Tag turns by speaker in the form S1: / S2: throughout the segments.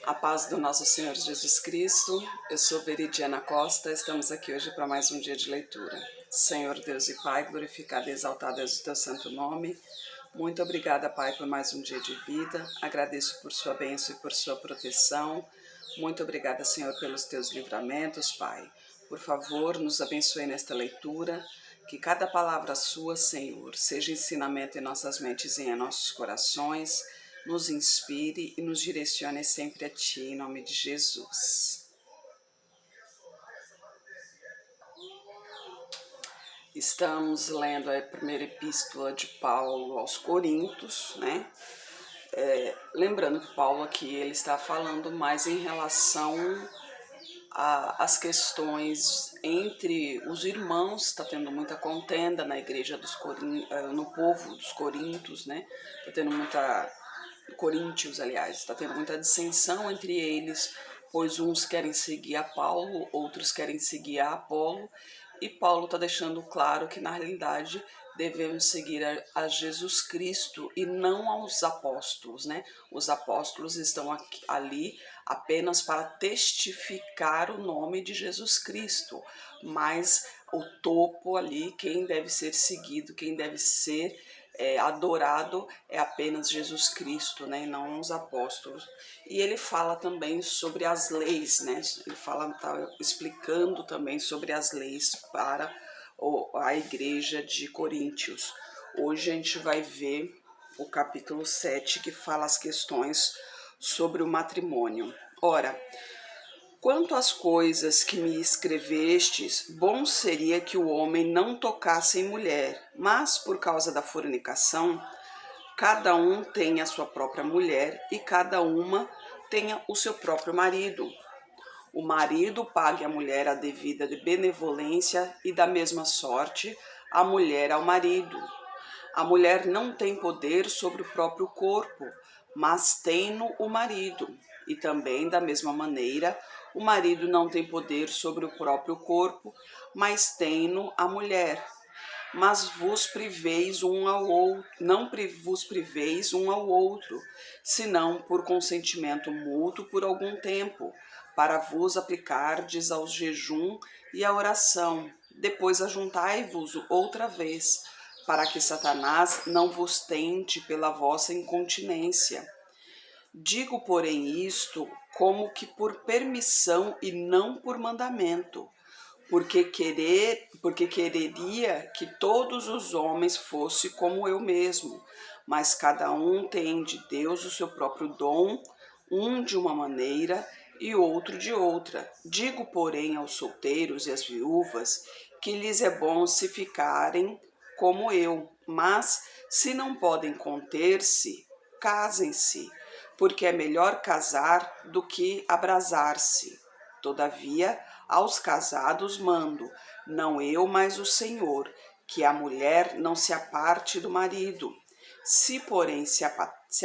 S1: A paz do nosso Senhor Jesus Cristo. Eu sou Veridiana Costa, estamos aqui hoje para mais um dia de leitura. Senhor Deus e Pai, glorificado e exaltado é o teu santo nome. Muito obrigada, Pai, por mais um dia de vida. Agradeço por sua bênção e por sua proteção. Muito obrigada, Senhor, pelos teus livramentos, Pai. Por favor, nos abençoe nesta leitura. Que cada palavra sua, Senhor, seja ensinamento em nossas mentes e em nossos corações. Nos inspire e nos direcione sempre a Ti, em nome de Jesus. Estamos lendo a primeira epístola de Paulo aos Coríntios, né? Lembrando que Paulo aqui ele está falando mais em relação às questões entre os irmãos. Está tendo muita contenda na igreja no povo dos Coríntios, né? Está tendo muita... Coríntios, aliás, está tendo muita dissensão entre eles, pois uns querem seguir a Paulo, outros querem seguir a Apolo, e Paulo está deixando claro que, na realidade, devemos seguir a Jesus Cristo e não aos apóstolos, né? Os apóstolos estão ali apenas para testificar o nome de Jesus Cristo, mas o topo ali, quem deve ser seguido, quem deve ser adorado é apenas Jesus Cristo, né, e não os apóstolos. E ele fala também sobre as leis, né? Ele está explicando também sobre as leis para a igreja de Coríntios. Hoje a gente vai ver o capítulo 7, que fala as questões sobre o matrimônio. Ora, quanto às coisas que me escrevestes, bom seria que o homem não tocasse em mulher, mas por causa da fornicação, cada um tenha a sua própria mulher e cada uma tenha o seu próprio marido. O marido pague à mulher a devida benevolência e da mesma sorte a mulher ao marido. A mulher não tem poder sobre o próprio corpo, mas tem-no o marido. E também, da mesma maneira, o marido não tem poder sobre o próprio corpo, mas tem-no a mulher. Mas vos priveis um ao outro, não vos priveis um ao outro, senão por consentimento mútuo por algum tempo, para vos aplicardes ao jejum e à oração. Depois ajuntai-vos outra vez, para que Satanás não vos tente pela vossa incontinência. Digo, porém, isto como que por permissão e não por mandamento, porque quereria que todos os homens fossem como eu mesmo, mas cada um tem de Deus o seu próprio dom, um de uma maneira e outro de outra. Digo, porém, aos solteiros e às viúvas que lhes é bom se ficarem como eu, mas se não podem conter-se, casem-se, porque é melhor casar do que abrasar-se. Todavia, aos casados mando, não eu, mas o Senhor, que a mulher não se aparte do marido. Se, porém, se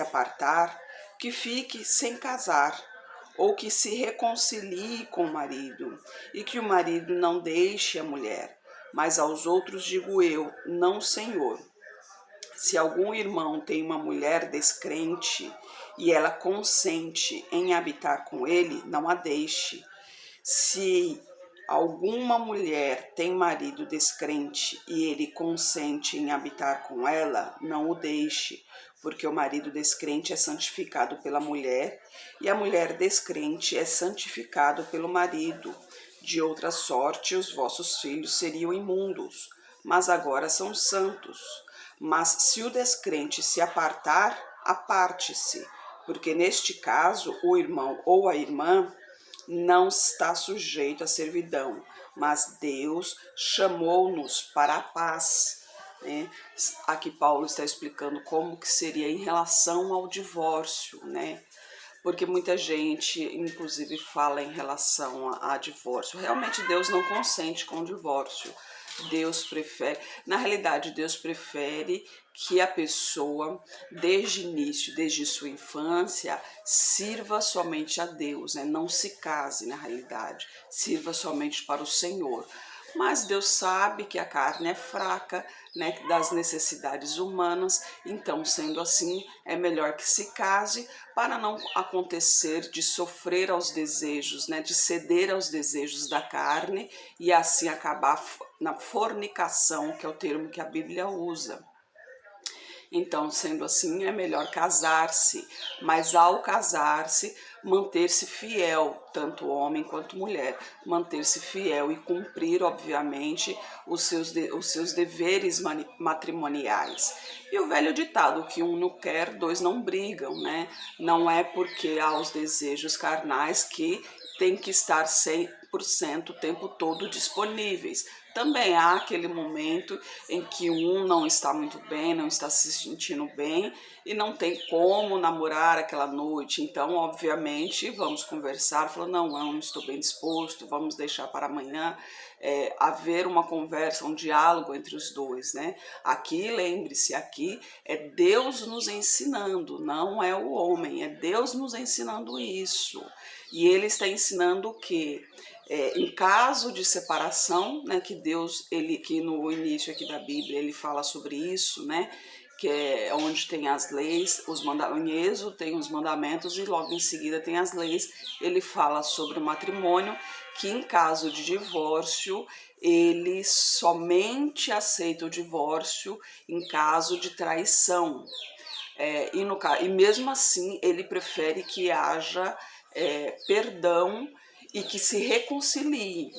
S1: apartar, que fique sem casar, ou que se reconcilie com o marido, e que o marido não deixe a mulher. Mas aos outros digo eu, não, Senhor. Se algum irmão tem uma mulher descrente e ela consente em habitar com ele, não a deixe. Se alguma mulher tem marido descrente e ele consente em habitar com ela, não o deixe, porque o marido descrente é santificado pela mulher e a mulher descrente é santificado pelo marido. De outra sorte, os vossos filhos seriam imundos, mas agora são santos. Mas se o descrente se apartar, aparte-se, porque neste caso o irmão ou a irmã não está sujeito à servidão, mas Deus chamou-nos para a paz. Né? Aqui Paulo está explicando como que seria em relação ao divórcio, né? Porque muita gente, inclusive, fala em relação a divórcio. Realmente Deus não consente com o divórcio. Deus prefere, na realidade, Deus prefere que a pessoa, desde o início, desde sua infância, sirva somente a Deus, né? Não se case, na realidade, sirva somente para o Senhor. Mas Deus sabe que a carne é fraca, né, das necessidades humanas. Então, sendo assim, é melhor que se case para não acontecer de sofrer aos desejos, né, de ceder aos desejos da carne e assim acabar na fornicação, que é o termo que a Bíblia usa. Então, sendo assim, é melhor casar-se, mas ao casar-se, manter-se fiel, tanto homem quanto mulher, manter-se fiel e cumprir, obviamente, os seus deveres matrimoniais. E o velho ditado que um não quer, dois não brigam, né? Não é porque há os desejos carnais que tem que estar 100% o tempo todo disponíveis. Também há aquele momento em que um não está muito bem, não está se sentindo bem e não tem como namorar aquela noite. Então, obviamente, vamos conversar, falando, não estou bem disposto, vamos deixar para amanhã. Haver uma conversa, um diálogo entre os dois, né? Aqui, lembre-se, aqui é Deus nos ensinando, não é o homem, é Deus nos ensinando isso. E Ele está ensinando o quê? Em caso de separação, né, que Deus, que no início aqui da Bíblia ele fala sobre isso, né, que é onde tem as leis, em Êxodo tem os mandamentos e logo em seguida tem as leis, ele fala sobre o matrimônio, que em caso de divórcio, ele somente aceita o divórcio em caso de traição. E mesmo assim, ele prefere que haja perdão e que se reconciliem.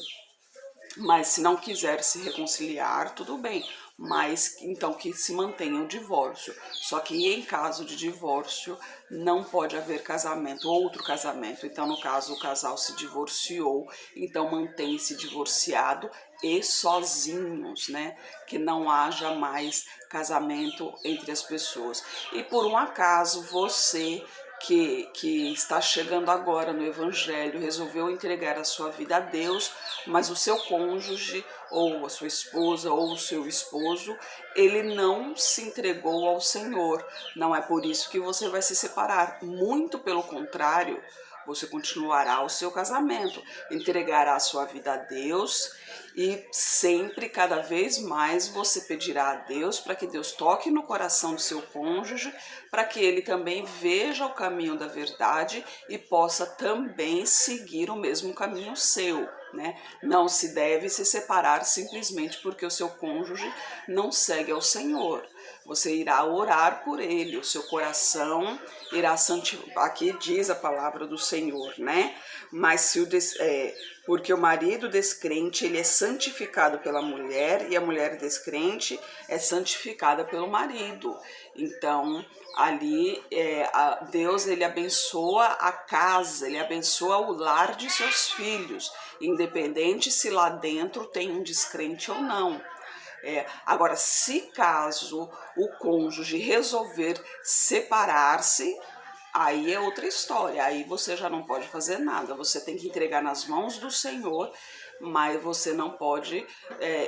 S1: Mas se não quiser se reconciliar, tudo bem. Mas então que se mantenha o divórcio. Só que em caso de divórcio, não pode haver casamento, outro casamento. Então, no caso, o casal se divorciou, então mantém-se divorciado e sozinhos, né? Que não haja mais casamento entre as pessoas. E por um acaso, você que está chegando agora no Evangelho, resolveu entregar a sua vida a Deus, mas o seu cônjuge, ou a sua esposa, ou o seu esposo, ele não se entregou ao Senhor. Não é por isso que você vai se separar, muito pelo contrário, você continuará o seu casamento, entregará a sua vida a Deus e sempre, cada vez mais, você pedirá a Deus para que Deus toque no coração do seu cônjuge, para que ele também veja o caminho da verdade e possa também seguir o mesmo caminho seu, né? Não se deve se separar simplesmente porque o seu cônjuge não segue ao Senhor. Você irá orar por ele, o seu coração irá santificar. Aqui diz a palavra do Senhor, né? Mas se porque o marido descrente ele é santificado pela mulher e a mulher descrente é santificada pelo marido. Então ali Deus ele abençoa a casa, ele abençoa o lar de seus filhos, independente se lá dentro tem um descrente ou não. Agora, se caso o cônjuge resolver separar-se, aí é outra história, aí você já não pode fazer nada, você tem que entregar nas mãos do Senhor, mas você não pode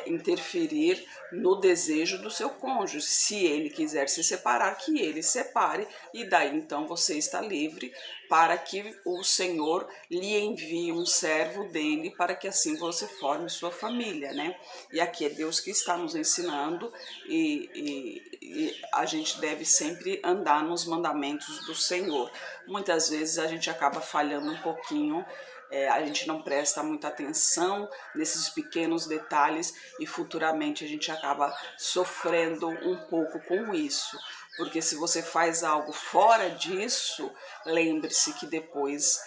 S1: interferir no desejo do seu cônjuge. Se ele quiser se separar, que ele separe, e daí então você está livre para que o Senhor lhe envie um servo dele para que assim você forme sua família, né? E aqui é Deus que está nos ensinando e a gente deve sempre andar nos mandamentos do Senhor. Muitas vezes a gente acaba falhando um pouquinho, a gente não presta muita atenção nesses pequenos detalhes e futuramente a gente acaba sofrendo um pouco com isso. Porque se você faz algo fora disso, lembre-se que depois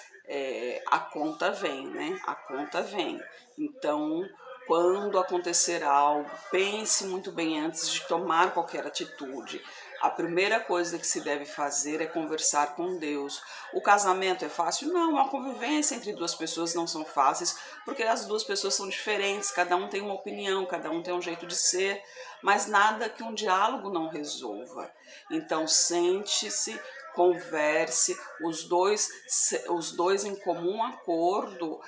S1: a conta vem, né? A conta vem. Então, quando acontecer algo, pense muito bem antes de tomar qualquer atitude. A primeira coisa que se deve fazer é conversar com Deus. O casamento é fácil? Não, a convivência entre duas pessoas não são fáceis, porque as duas pessoas são diferentes, cada um tem uma opinião, cada um tem um jeito de ser, mas nada que um diálogo não resolva. Então, sente-se, converse, os dois em comum acordo,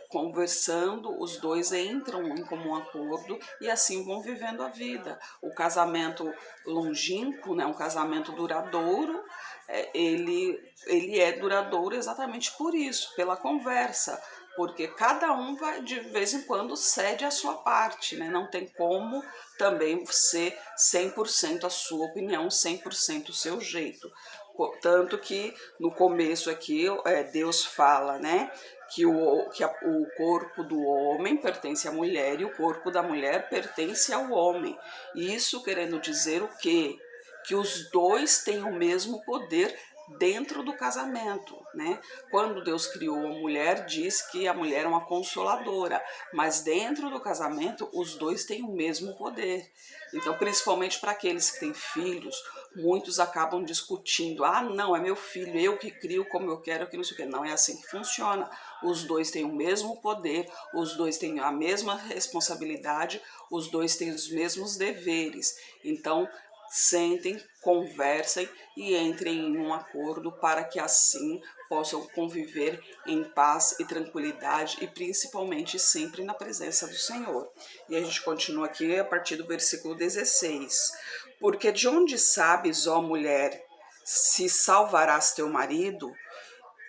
S1: conversando, os dois entram em comum acordo e assim vão vivendo a vida. O casamento longínquo, né, um casamento duradouro, ele é duradouro exatamente por isso, pela conversa, porque cada um vai, de vez em quando, cede a sua parte, né? Não tem como também ser 100% a sua opinião, 100% o seu jeito. Tanto que no começo aqui Deus fala, né, que o corpo do homem pertence à mulher e o corpo da mulher pertence ao homem. Isso querendo dizer o quê? Que os dois têm o mesmo poder dentro do casamento, né? Quando Deus criou a mulher, diz que a mulher é uma consoladora, mas dentro do casamento os dois têm o mesmo poder. Então, principalmente para aqueles que têm filhos, muitos acabam discutindo: ah, não, é meu filho, eu que crio como eu quero, que não sei o que. Não é assim que funciona. Os dois têm o mesmo poder, os dois têm a mesma responsabilidade, os dois têm os mesmos deveres. Então, sentem, conversem e entrem em um acordo para que assim possam conviver em paz e tranquilidade e principalmente sempre na presença do Senhor. E a gente continua aqui a partir do versículo 16. Porque de onde sabes, ó mulher, se salvarás teu marido?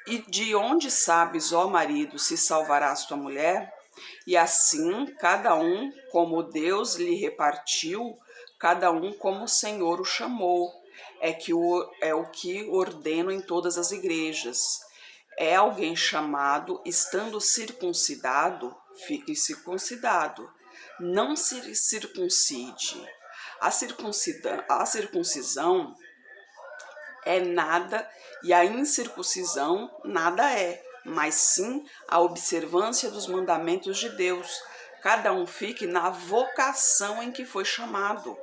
S1: E de onde sabes, ó marido, se salvarás tua mulher? E assim, cada um como Deus lhe repartiu, cada um como o Senhor o chamou. É o que ordeno em todas as igrejas. É alguém chamado, estando circuncidado, fique circuncidado. Não se circuncide. A circuncisão é nada e a incircuncisão nada é, mas sim a observância dos mandamentos de Deus. Cada um fique na vocação em que foi chamado.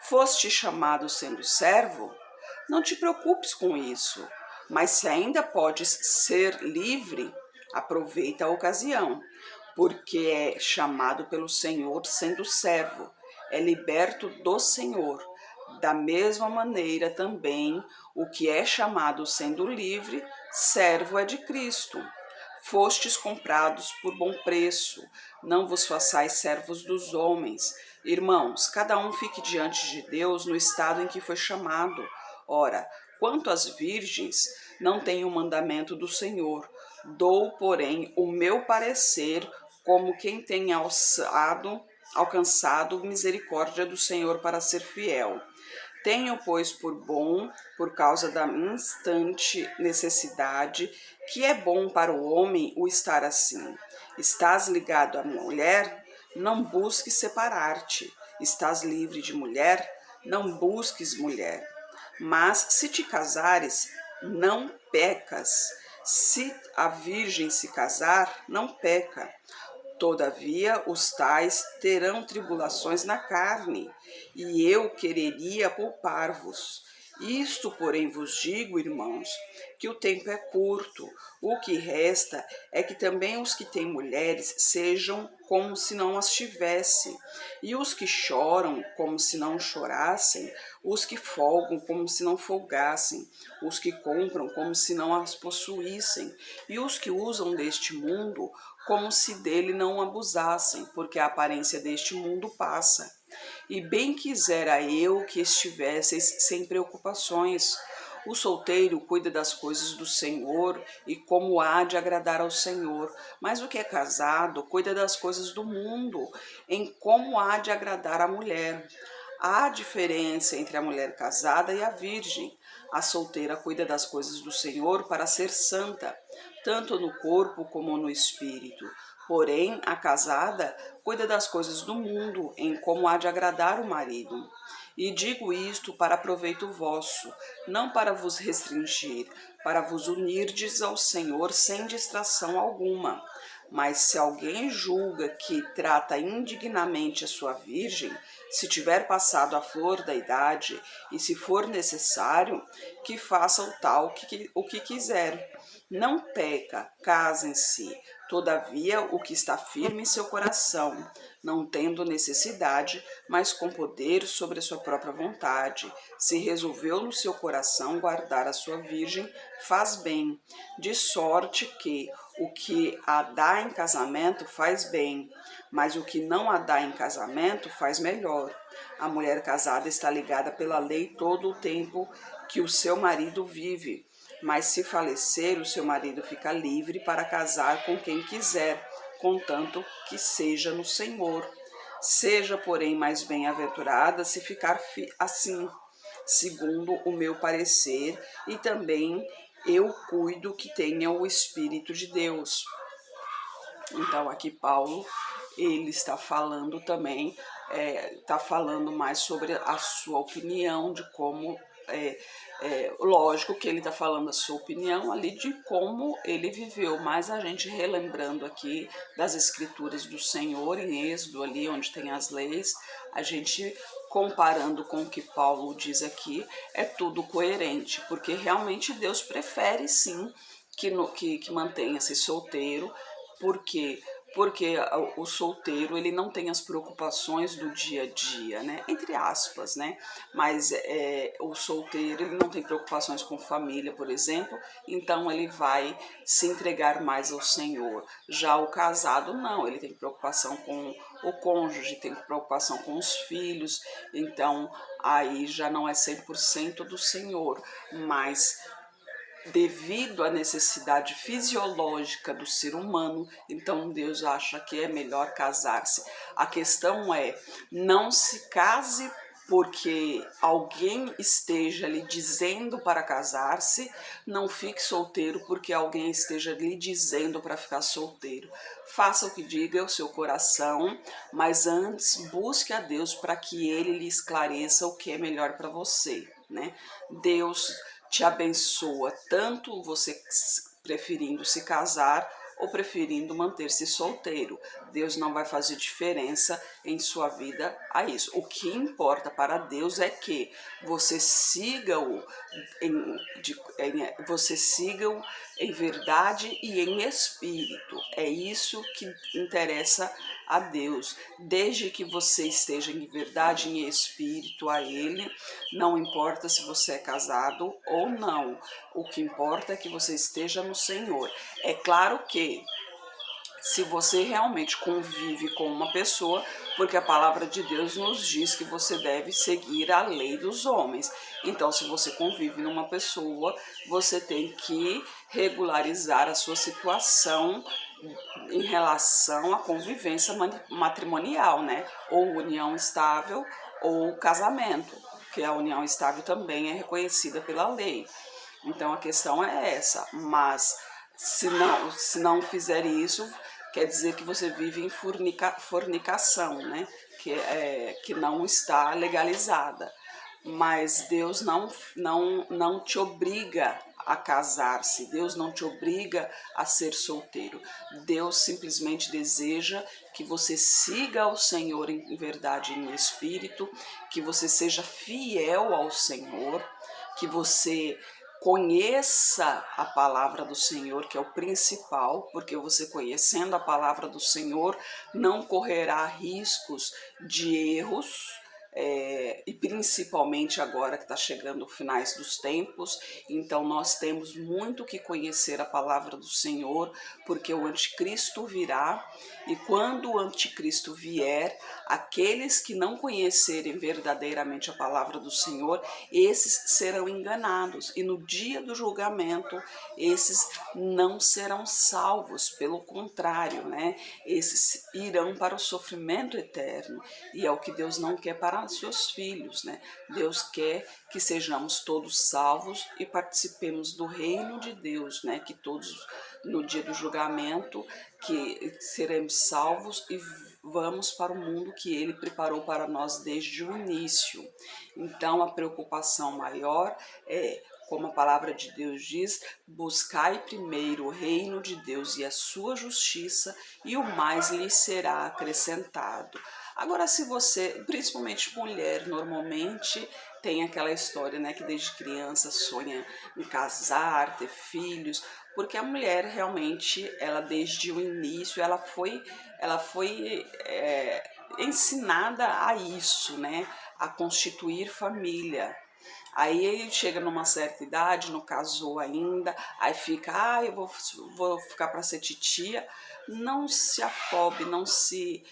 S1: Foste chamado sendo servo? Não te preocupes com isso, mas se ainda podes ser livre, aproveita a ocasião, porque é chamado pelo Senhor sendo servo, é liberto do Senhor. Da mesma maneira também, o que é chamado sendo livre, servo é de Cristo. Fostes comprados por bom preço, não vos façais servos dos homens. Irmãos, cada um fique diante de Deus no estado em que foi chamado. Ora, quanto às virgens, não tenho o mandamento do Senhor. Dou, porém, o meu parecer como quem tem alcançado misericórdia do Senhor para ser fiel. Tenho, pois, por bom, por causa da instante necessidade, que é bom para o homem o estar assim. Estás ligado à mulher? Não busques separar-te. Estás livre de mulher? Não busques mulher. Mas se te casares, não pecas. Se a virgem se casar, não peca. Todavia, os tais terão tribulações na carne, e eu quereria poupar-vos. Isto, porém, vos digo, irmãos, que o tempo é curto. O que resta é que também os que têm mulheres sejam como se não as tivessem, e os que choram como se não chorassem, os que folgam como se não folgassem, os que compram como se não as possuíssem, e os que usam deste mundo como se dele não abusassem, porque a aparência deste mundo passa. E bem quisera eu que estivesseis sem preocupações. O solteiro cuida das coisas do Senhor e como há de agradar ao Senhor, mas o que é casado cuida das coisas do mundo, em como há de agradar à mulher. Há diferença entre a mulher casada e a virgem. A solteira cuida das coisas do Senhor para ser santa, tanto no corpo como no espírito. Porém, a casada cuida das coisas do mundo, em como há de agradar o marido. E digo isto para proveito vosso, não para vos restringir, para vos unirdes ao Senhor sem distração alguma. Mas se alguém julga que trata indignamente a sua virgem, se tiver passado a flor da idade, e se for necessário, que faça o tal o que quiser. Não peca, casem-se, todavia o que está firme em seu coração, não tendo necessidade, mas com poder sobre a sua própria vontade. Se resolveu no seu coração guardar a sua virgem, faz bem, de sorte que o que a dá em casamento faz bem, mas o que não a dá em casamento faz melhor. A mulher casada está ligada pela lei todo o tempo que o seu marido vive, mas se falecer, o seu marido fica livre para casar com quem quiser, contanto que seja no Senhor. Seja, porém, mais bem-aventurada se ficar assim, segundo o meu parecer, e também eu cuido que tenha o Espírito de Deus. Então aqui Paulo, ele está falando também, está falando mais sobre a sua opinião, de como, lógico que ele está falando a sua opinião ali de como ele viveu, mas a gente relembrando aqui das escrituras do Senhor, em Êxodo ali, onde tem as leis, a gente comparando com o que Paulo diz aqui, é tudo coerente, porque realmente Deus prefere sim que mantenha-se solteiro. Por quê? Porque o solteiro, ele não tem as preocupações do dia a dia, né? Entre aspas, né? Mas o solteiro, ele não tem preocupações com família, por exemplo, então ele vai se entregar mais ao Senhor. Já o casado, não, ele tem preocupação com o cônjuge, tem preocupação com os filhos, então aí já não é 100% do Senhor, mas devido à necessidade fisiológica do ser humano, então Deus acha que é melhor casar-se. A questão é, não se case porque alguém esteja lhe dizendo para casar-se, não fique solteiro porque alguém esteja lhe dizendo para ficar solteiro. Faça o que diga o seu coração, mas antes busque a Deus para que Ele lhe esclareça o que é melhor para você, né? Deus te abençoa, tanto você preferindo se casar ou preferindo manter-se solteiro. Deus não vai fazer diferença em sua vida a isso. O que importa para Deus é que você siga-o em verdade e em espírito. É isso que interessa a Deus. Desde que você esteja em verdade e em espírito a Ele, não importa se você é casado ou não. O que importa é que você esteja no Senhor. É claro que se você realmente convive com uma pessoa, porque a palavra de Deus nos diz que você deve seguir a lei dos homens. Então, se você convive numa pessoa, você tem que regularizar a sua situação em relação à convivência matrimonial, né? Ou união estável ou casamento, que a união estável também é reconhecida pela lei. Então a questão é essa, mas se não fizer isso, quer dizer que você vive em fornicação, né? Que não está legalizada. Mas Deus não te obriga a casar-se, Deus não te obriga a ser solteiro. Deus simplesmente deseja que você siga ao Senhor em verdade e em espírito, que você seja fiel ao Senhor, que você conheça a palavra do Senhor, que é o principal, porque você conhecendo a palavra do Senhor não correrá riscos de erros, e principalmente agora que está chegando os finais dos tempos, então nós temos muito que conhecer a palavra do Senhor, porque o anticristo virá, e quando o anticristo vier, aqueles que não conhecerem verdadeiramente a palavra do Senhor, esses serão enganados, e no dia do julgamento, esses não serão salvos, pelo contrário, né? Esses irão para o sofrimento eterno, e é o que Deus não quer para seus filhos, né? Deus quer que sejamos todos salvos e participemos do reino de Deus, né? Que todos no dia do julgamento que seremos salvos e vamos para o mundo que Ele preparou para nós desde o início. Então a preocupação maior é, como a palavra de Deus diz, buscai primeiro o reino de Deus e a sua justiça, e o mais lhe será acrescentado. Agora, se você, principalmente mulher, normalmente tem aquela história, né, que desde criança sonha em casar, ter filhos, porque a mulher realmente, ela desde o início, ela foi ensinada a isso, né, a constituir família. Aí ele chega numa certa idade, não casou ainda, aí fica, eu vou ficar para ser titia, não se afobe, não se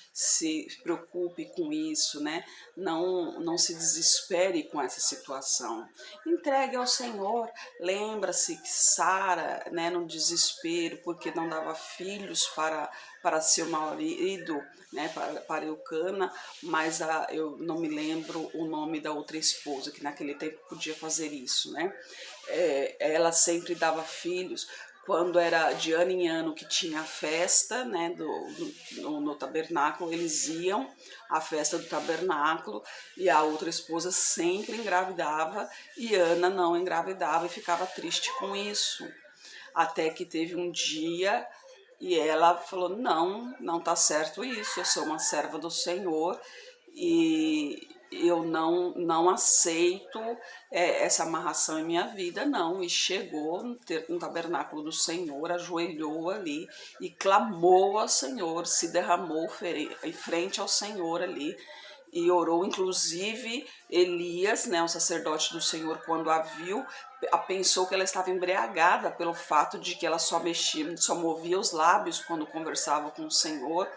S1: preocupe com isso, né? Não se desespere com essa situação. Entregue ao Senhor. Lembra-se que Sara, né, no desespero, porque não dava filhos para seu marido, né, para Eucana, mas eu não me lembro o nome da outra esposa, que naquele tempo podia fazer isso, né? Ela sempre dava filhos. Quando era de ano em ano que tinha a festa, né, no tabernáculo, eles iam à festa do tabernáculo e a outra esposa sempre engravidava e Ana não engravidava e ficava triste com isso. Até que teve um dia e ela falou: não, não tá certo isso, eu sou uma serva do Senhor e eu não aceito essa amarração em minha vida, não. E chegou no tabernáculo do Senhor, ajoelhou ali e clamou ao Senhor, se derramou em frente ao Senhor ali e orou. Inclusive Elias, né, o sacerdote do Senhor, quando a viu, pensou que ela estava embriagada pelo fato de que ela só movia os lábios quando conversava com o Senhor,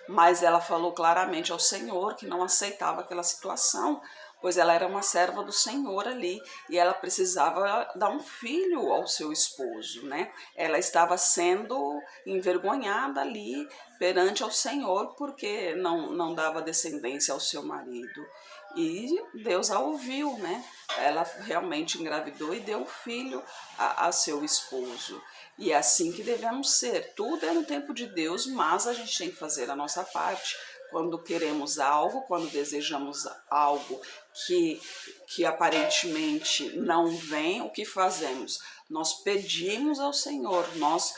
S1: mas ela falou claramente ao Senhor que não aceitava aquela situação, pois ela era uma serva do Senhor ali e ela precisava dar um filho ao seu esposo, né? Ela estava sendo envergonhada ali perante ao Senhor porque não dava descendência ao seu marido. E Deus a ouviu, né? Ela realmente engravidou e deu filho a seu esposo. E é assim que devemos ser. Tudo é no tempo de Deus, mas a gente tem que fazer a nossa parte. Quando queremos algo, quando desejamos algo que aparentemente não vem, o que fazemos? Nós pedimos ao Senhor, nós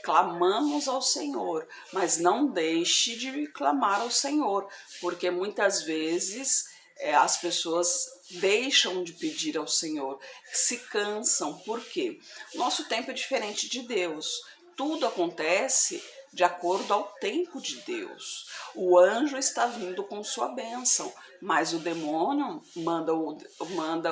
S1: clamamos ao Senhor, mas não deixe de clamar ao Senhor, porque muitas vezes as pessoas deixam de pedir ao Senhor, se cansam. Por quê? Nosso tempo é diferente de Deus. Tudo acontece de acordo ao tempo de Deus. O anjo está vindo com sua bênção, mas o demônio manda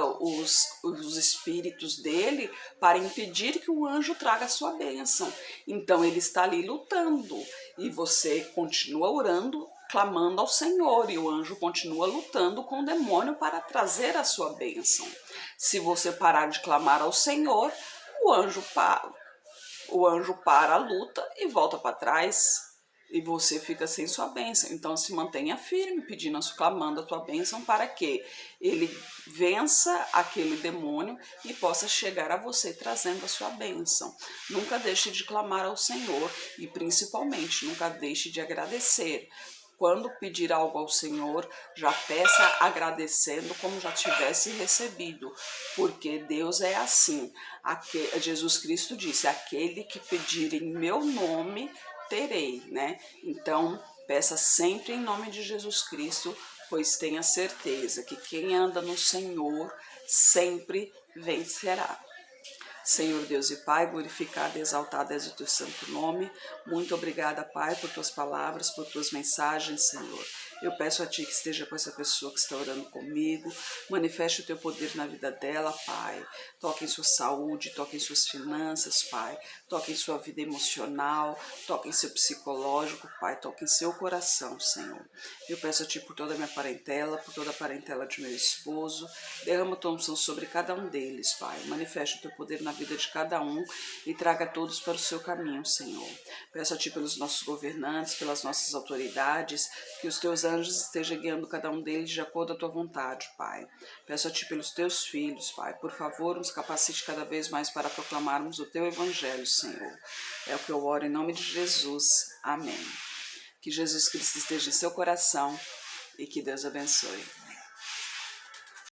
S1: os espíritos dele para impedir que o anjo traga a sua bênção. Então ele está ali lutando e você continua orando, clamando ao Senhor, e o anjo continua lutando com o demônio para trazer a sua bênção. Se você parar de clamar ao Senhor, o anjo para a luta e volta para trás, e você fica sem sua bênção. Então se mantenha firme, pedindo, clamando a tua bênção para que ele vença aquele demônio e possa chegar a você trazendo a sua bênção. Nunca deixe de clamar ao Senhor e principalmente nunca deixe de agradecer. Quando pedir algo ao Senhor, já peça agradecendo como já tivesse recebido, porque Deus é assim. Jesus Cristo disse: aquele que pedir em meu nome, terei, né? Então, peça sempre em nome de Jesus Cristo, pois tenha certeza que quem anda no Senhor sempre vencerá. Senhor Deus e Pai, glorificado e exaltado és o teu santo nome. Muito obrigada, Pai, por tuas palavras, por tuas mensagens, Senhor. Eu peço a Ti que esteja com essa pessoa que está orando comigo. Manifeste o Teu poder na vida dela, Pai. Toque em sua saúde, toque em suas finanças, Pai. Toque em sua vida emocional, toque em seu psicológico, Pai. Toque em seu coração, Senhor. Eu peço a Ti por toda a minha parentela, por toda a parentela de meu esposo. Derrama tua unção sobre cada um deles, Pai. Manifeste o Teu poder na vida de cada um e traga todos para o seu caminho, Senhor. Peço a Ti pelos nossos governantes, pelas nossas autoridades, que os Teus anjos estejam guiando cada um deles de acordo à Tua vontade, Pai. Peço a Ti pelos Teus filhos, Pai. Por favor, nos capacite cada vez mais para proclamarmos o Teu Evangelho, Senhor. É o que eu oro em nome de Jesus. Amém. Que Jesus Cristo esteja em seu coração e que Deus abençoe.